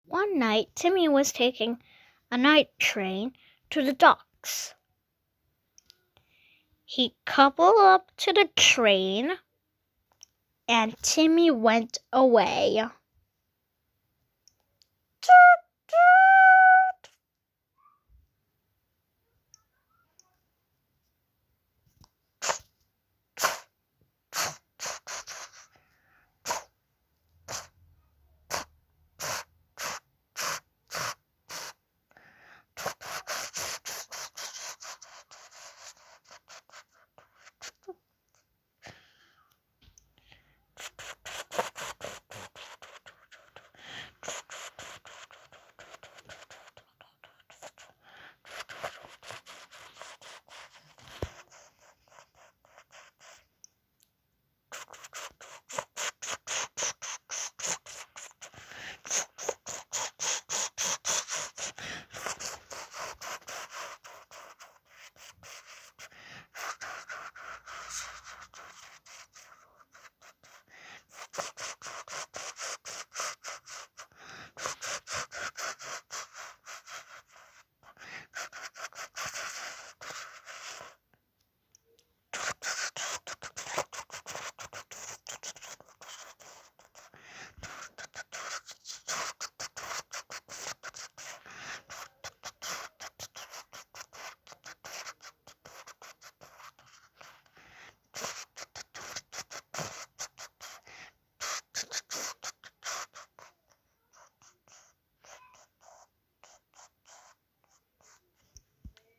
One night, Timmy was taking a night train to the docks. He coupled up to the train, and Timmy went away.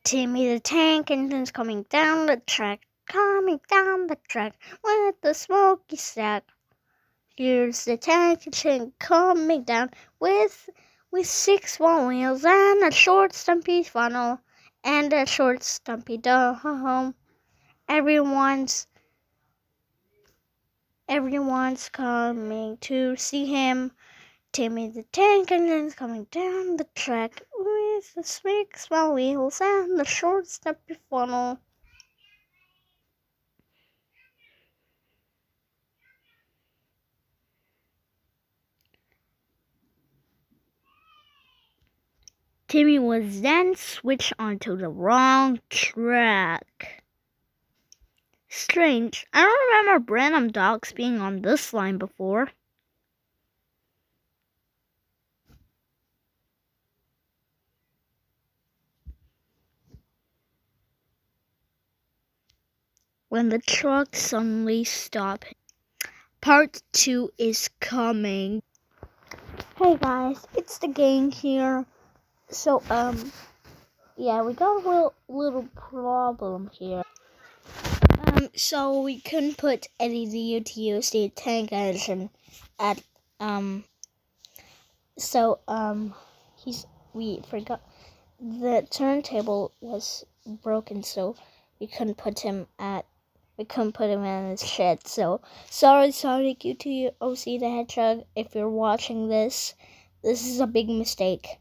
Timmy the Tank Engine's coming down the track with the smoky stack. Here's the tank engine coming down with 6 small wheels and a short stumpy funnel and a short stumpy dome. Everyone's coming to see him. Timmy the Tank Engine's coming down the track with the 6 small wheels and the short stumpy funnel. Timmy was then switched onto the wrong track. Strange, I don't remember random dogs being on this line before. When the truck suddenly stopped. Part 2 is coming. Hey guys, it's the gang here. So, yeah, we got a little problem here. So we couldn't put any the tank engine at, we forgot the turntable was broken, so we couldn't put him in his shed. So sorry QT OC the Hedgehog, if you're watching this is a big mistake.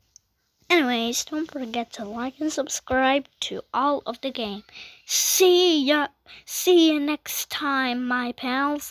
Anyways, don't forget to like and subscribe to all of the game. See ya next time, my pals.